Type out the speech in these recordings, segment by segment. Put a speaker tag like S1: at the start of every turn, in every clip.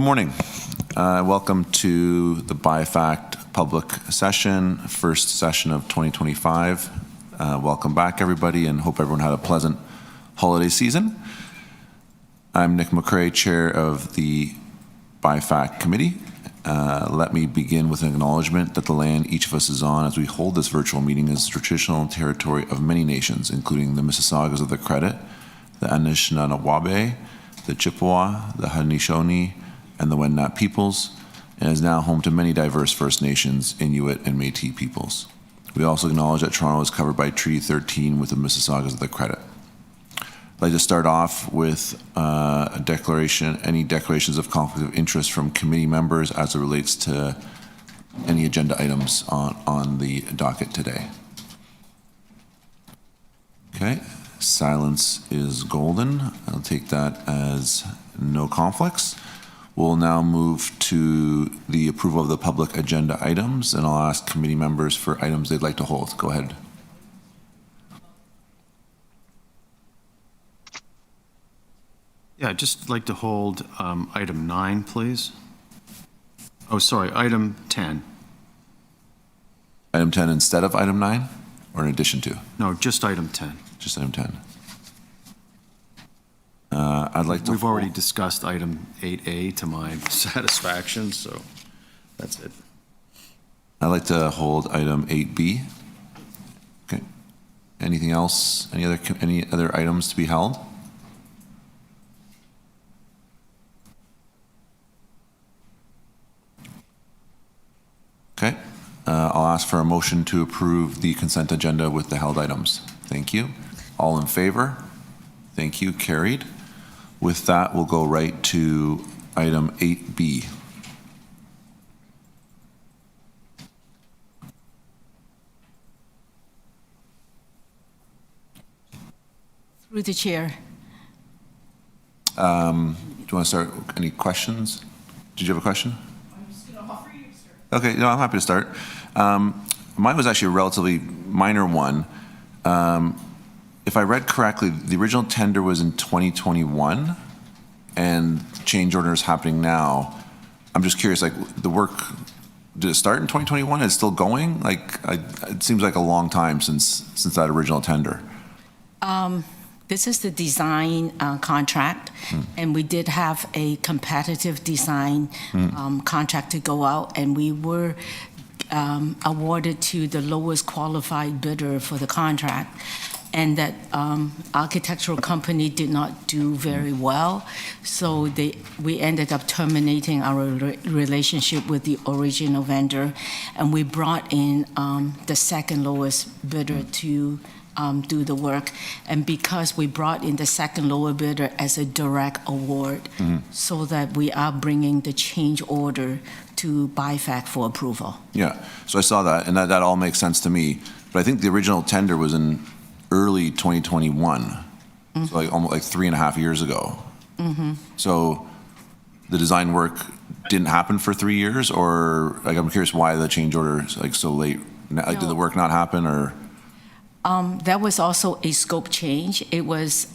S1: Good morning. Welcome to the BIFAC public session, first session of 2025. Welcome back, everybody, and hope everyone had a pleasant holiday season. I'm Nick McCrae, chair of the BIFAC committee. Let me begin with an acknowledgement that the land each of us is on as we hold this virtual meeting is traditional territory of many nations, including the Mississaugas of the Credit, the Anishinaabe, the Chippewa, the Haudenosaunee, and the Wendat peoples, and is now home to many diverse First Nations, Inuit, and Métis peoples. We also acknowledge that Toronto is covered by Treaty 13 with the Mississaugas of the Credit. I'd like to start off with any declarations of conflict of interest from committee members as it relates to any agenda items on the docket today. Okay, silence is golden. I'll take that as no conflicts. We'll now move to the approval of the public agenda items, and I'll ask committee members for items they'd like to hold. Go ahead.
S2: Yeah, I'd just like to hold item 9, please. Oh, sorry, item 10.
S1: Item 10 instead of item 9, or in addition to?
S2: No, just item 10.
S1: Just item 10. I'd like to.
S2: We've already discussed item 8A to my satisfaction, so that's it.
S1: I'd like to hold item 8B. Okay. Anything else? Any other items to be held? Okay. I'll ask for a motion to approve the consent agenda with the held items. Thank you. All in favor? Thank you. Carried. With that, we'll go right to item 8B.
S3: Through the chair.
S1: Do you want to start? Any questions? Did you have a question?
S3: I'm just going to offer you to start.
S1: Okay, no, I'm happy to start. Mine was actually a relatively minor one. If I read correctly, the original tender was in 2021, and change order is happening now. I'm just curious, like the work, did it start in 2021? It's still going? Like, it seems like a long time since that original tender.
S3: This is the design contract, and we did have a competitive design contract to go out, and we were awarded to the lowest qualified bidder for the contract. And that architectural company did not do very well, so we ended up terminating our relationship with the original vendor, and we brought in the second lowest bidder to do the work. And because we brought in the second lower bidder as a direct award, so that we are bringing the change order to BIFAC for approval.
S1: Yeah, so I saw that, and that all makes sense to me. But I think the original tender was in early 2021, so like almost like 3.5 years ago. So the design work didn't happen for 3 years, or like I'm curious why the change order is like so late. Like, did the work not happen, or?
S3: That was also a scope change. It was,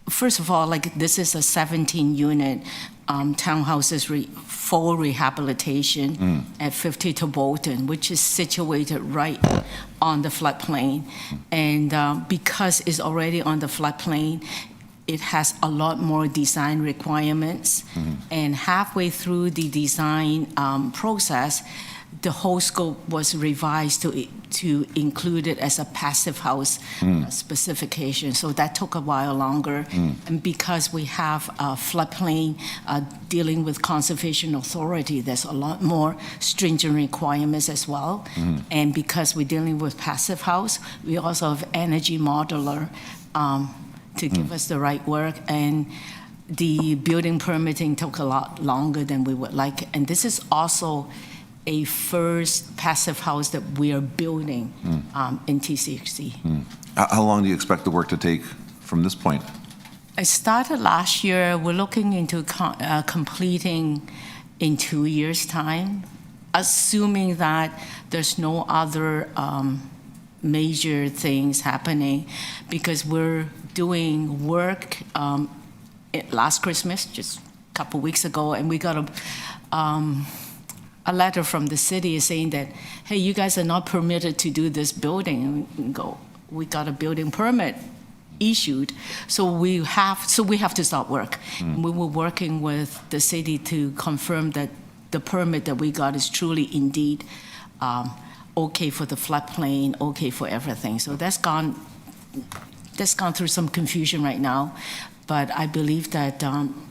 S3: first of all, like this is a 17-unit townhouses full rehabilitation at 50 to Bolton, which is situated right on the floodplain. And because it's already on the floodplain, it has a lot more design requirements. And halfway through the design process, the whole scope was revised to include it as a passive house specification. So that took a while longer. And because we have a floodplain dealing with conservation authority, there's a lot more stringent requirements as well. And because we're dealing with passive house, we also have energy modular to give us the right work. And the building permitting took a lot longer than we would like. And this is also a first passive house that we are building in TCHC.
S1: How long do you expect the work to take from this point?
S3: I started last year. We're looking into completing in 2 years' time, assuming that there's no other major things happening, because we're doing work last Christmas, just couple weeks ago, and we got a letter from the city saying that, hey, you guys are not permitted to do this building. And we go, we got a building permit issued, so we have to stop work. And we were working with the city to confirm that the permit that we got is truly indeed okay for the floodplain, okay for everything. So that's gone through some confusion right now. But I believe that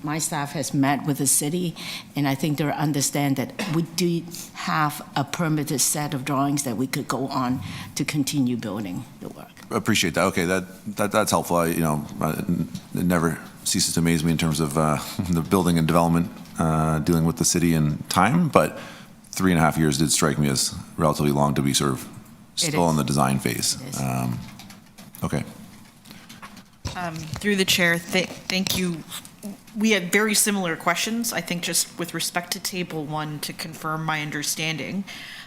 S3: my staff has met with the city, and I think they understand that we do have a permitted set of drawings that we could go on to continue building the work.
S1: Appreciate that. Okay, that's helpful. It never ceases to amaze me in terms of the building and development dealing with the city and time, but 3.5 years did strike me as relatively long to be sort of still in the design phase. Okay.
S4: Through the chair, thank you. We had very similar questions, I think just with respect to table 1 to confirm my understanding.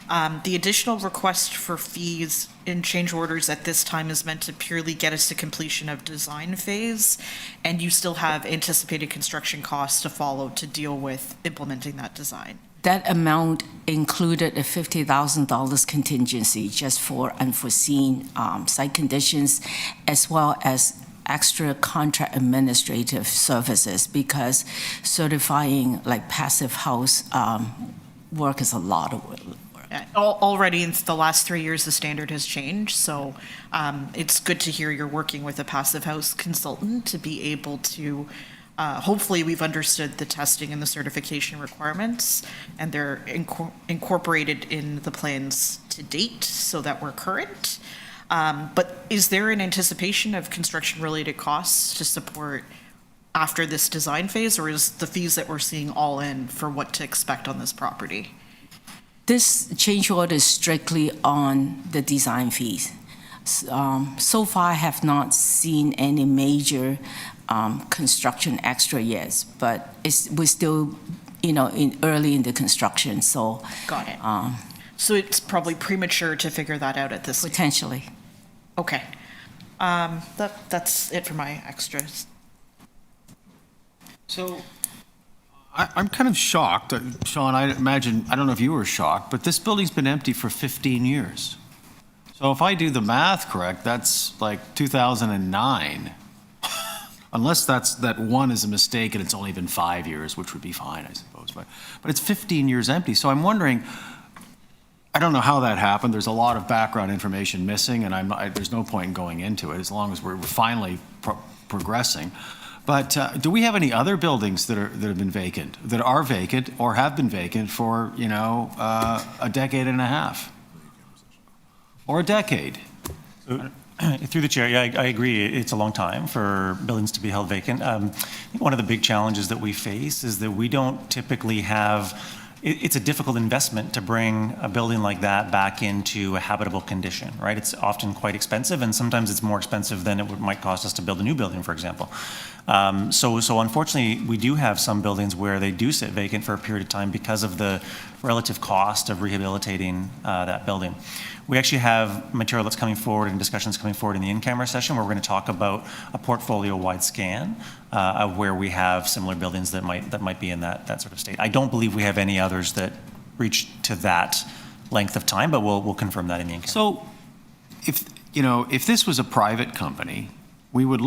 S4: The additional request for fees in change orders at this time is meant to purely get us to completion of design phase, and you still have anticipated construction costs to follow to deal with implementing that design.
S3: That amount included a $50,000 contingency just for unforeseen site conditions, as well as extra contract administrative services, because certifying like passive house work is a lot of work.
S4: Already in the last 3 years, the standard has changed, so it's good to hear you're working with a passive house consultant to be able to, hopefully we've understood the testing and the certification requirements, and they're incorporated in the plans to date so that we're current. But is there an anticipation of construction-related costs to support after this design phase, or is the fees that we're seeing all in for what to expect on this property?
S3: This change order is strictly on the design fees. So far, I have not seen any major construction extra yet, but we're still, early in the construction, so.
S4: Got it. So it's probably premature to figure that out at this stage.
S3: Potentially.
S4: Okay. That's it for my extras.
S2: So I'm kind of shocked. Sean, I imagine, I don't know if you were shocked, but this building's been empty for 15 years. So if I do the math correct, that's like 2009. Unless that one is a mistake and it's only been 5 years, which would be fine, I suppose. But it's 15 years empty. So I'm wondering, I don't know how that happened. There's a lot of background information missing, and there's no point in going into it as long as we're finally progressing. But do we have any other buildings that have been vacant, that are vacant or have been vacant for, a decade and a half? Or a decade?
S5: Through the chair, yeah, I agree. It's a long time for buildings to be held vacant. I think one of the big challenges that we face is that we don't typically have. It's a difficult investment to bring a building like that back into a habitable condition, right? It's often quite expensive, and sometimes it's more expensive than it might cost us to build a new building, for example. So unfortunately, we do have some buildings where they do sit vacant for a period of time because of the relative cost of rehabilitating that building. We actually have material that's coming forward and discussions coming forward in the in-camera session where we're going to talk about a portfolio-wide scan of where we have similar buildings that might be in that sort of state. I don't believe we have any others that reach to that length of time, but we'll confirm that in the in-camera.
S2: So if this was a private company, we would have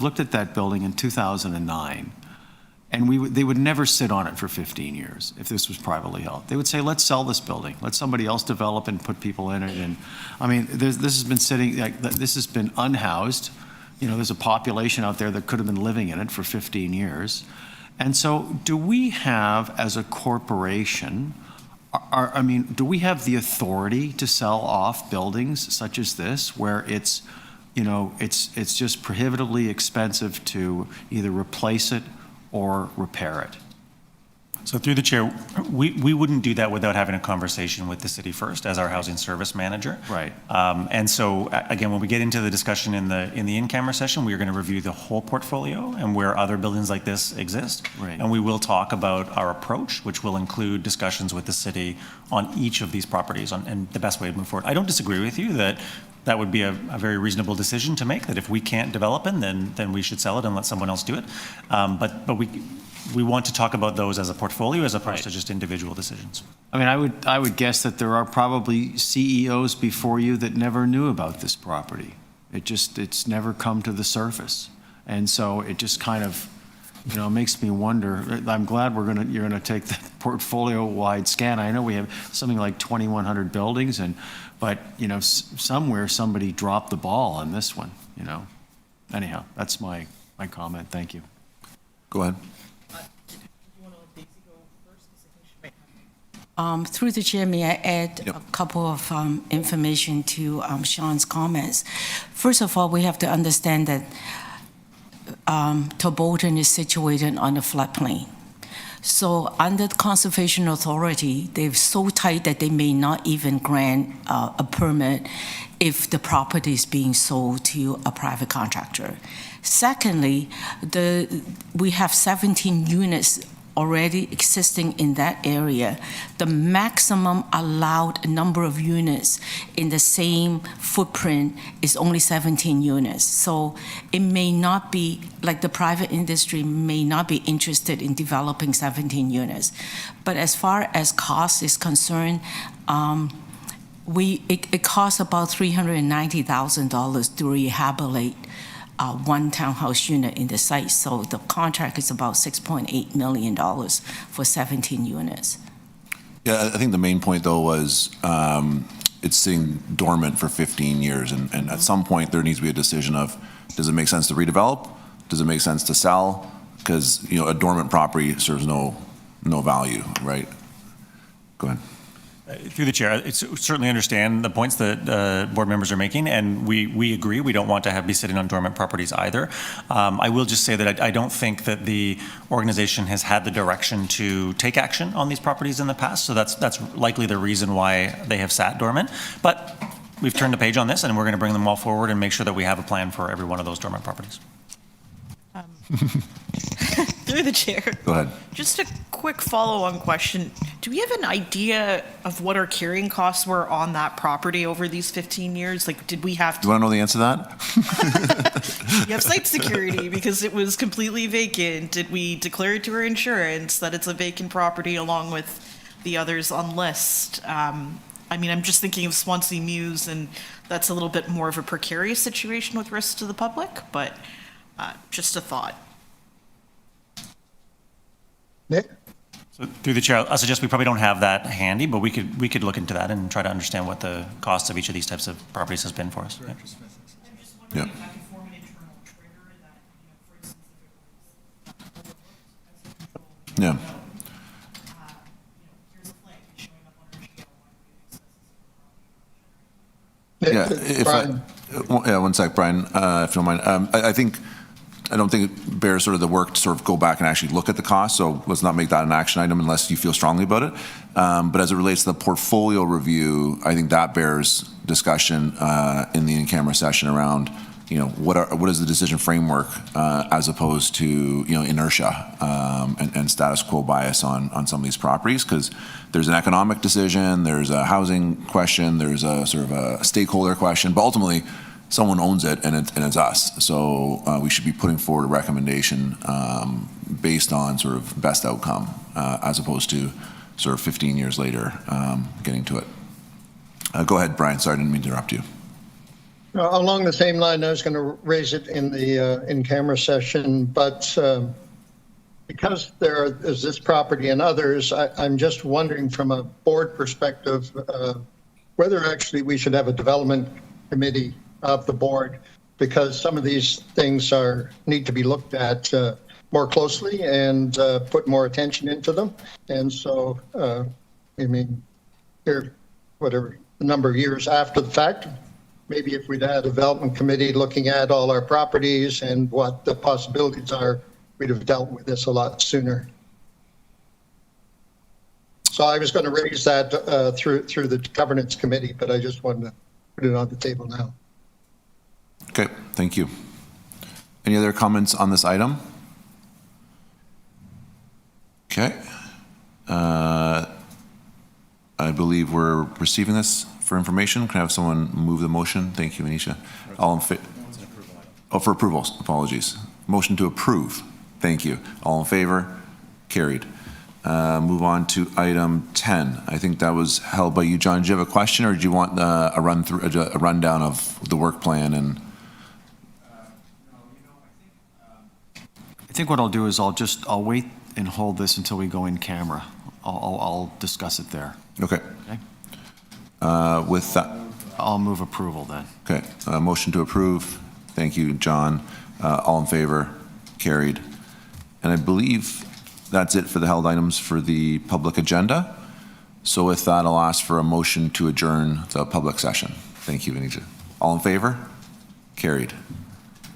S2: looked at that building in 2009, and they would never sit on it for 15 years if this was privately held. They would say, let's sell this building. Let somebody else develop and put people in it. And I mean, this has been this has been unhoused. There's a population out there that could have been living in it for 15 years. And so do we have, as a corporation, do we have the authority to sell off buildings such as this where it's just prohibitively expensive to either replace it or repair it?
S5: So through the chair, we wouldn't do that without having a conversation with the city first as our housing service manager.
S2: Right.
S5: And so again, when we get into the discussion in the in-camera session, we are going to review the whole portfolio and where other buildings like this exist.
S2: Right.
S5: And we will talk about our approach, which will include discussions with the city on each of these properties and the best way to move forward. I don't disagree with you that would be a very reasonable decision to make, that if we can't develop it, then we should sell it and let someone else do it. But we want to talk about those as a portfolio as opposed to just individual decisions.
S2: I mean, I would guess that there are probably CEOs before you that never knew about this property. It's never come to the surface. And so it just kind of, makes me wonder. I'm glad you're gonna take the portfolio-wide scan. I know we have something like 2,100 buildings, but somewhere somebody dropped the ball on this one. Anyhow, that's my comment. Thank you.
S1: Go ahead.
S3: Through the chair, may I add a couple of information to Sean's comments? First of all, we have to understand that Tobolton is situated on the floodplain. So under the Conservation Authority, they're so tight that they may not even grant a permit if the property is being sold to a private contractor. Secondly, we have 17 units already existing in that area. The maximum allowed number of units in the same footprint is only 17 units. So it may not be, like the private industry may not be interested in developing 17 units. But as far as cost is concerned, it costs about $390,000 to rehabilitate one townhouse unit in the site. So the contract is about $6.8 million for 17 units.
S1: Yeah, I think the main point, though, was it's sitting dormant for 15 years. And at some point, there needs to be a decision of, does it make sense to redevelop? Does it make sense to sell? Because, a dormant property serves no value, right? Go ahead.
S5: Through the chair, I certainly understand the points that board members are making, and we agree. We don't want to be sitting on dormant properties either. I will just say that I don't think that the organization has had the direction to take action on these properties in the past, so that's likely the reason why they have sat dormant. But we've turned the page on this, and we're going to bring them all forward and make sure that we have a plan for every one of those dormant properties.
S4: Through the chair.
S1: Go ahead.
S4: Just a quick follow-on question. Do we have an idea of what our carrying costs were on that property over these 15 years? Like, did we have
S1: Do you want to know the answer to that?
S4: You have site security because it was completely vacant. Did we declare to our insurance that it's a vacant property along with the others on list? I'm just thinking of Swansea Mews, and that's a little bit more of a precarious situation with risk to the public, but just a thought.
S6: Nick?
S5: So through the chair, I suggest we probably don't have that handy, but we could look into that and try to understand what the cost of each of these types of properties has been for us. Yeah.
S4: I'm just wondering if I can form an internal trigger that, for instance, if it was overlooked as a control,
S1: Yeah.
S4: here's a flag showing up on our GL, why do we access this
S6: Brian.
S1: Yeah, one sec, Brian, if you don't mind. I don't think it bears sort of the work to sort of go back and actually look at the cost, so let's not make that an action item unless you feel strongly about it. But as it relates to the portfolio review, I think that bears discussion in the in-camera session around, what is the decision framework as opposed to, inertia and status quo bias on some of these properties, because there's an economic decision, there's a housing question, there's a sort of a stakeholder question, but ultimately, someone owns it, and it's us. So we should be putting forward a recommendation based on sort of best outcome, as opposed to sort of 15 years later getting to it. Go ahead, Brian. Sorry, I didn't mean to interrupt you.
S6: Along the same line, I was going to raise it in the in-camera session, but because there is this property and others, I'm just wondering from a board perspective whether actually we should have a development committee of the board, because some of these things need to be looked at more closely and put more attention into them. And so, here, whatever the number of years after the fact, maybe if we'd had a development committee looking at all our properties and what the possibilities are, we'd have dealt with this a lot sooner. So I was going to raise that through the governance committee, but I just wanted to put it on the table now.
S1: Okay, thank you. Any other comments on this item? Okay. I believe we're receiving this for information. Can I have someone move the motion? Thank you, Anisha. All in favor? Oh, for approvals. Apologies. Motion to approve. Thank you. All in favor? Carried. Move on to item 10. I think that was held by you, John. Do you have a question, or do you want a rundown of the work plan? And
S2: I think what I'll do is I'll wait and hold this until we go in camera. I'll discuss it there.
S1: okay.
S2: Okay?
S1: With that,
S2: I'll move approval then.
S1: okay. Motion to approve. Thank you, John. All in favor? Carried. And I believe that's it for the held items for the public agenda. So with that, I'll ask for a motion to adjourn the public session. Thank you, Anita. All in favor? Carried.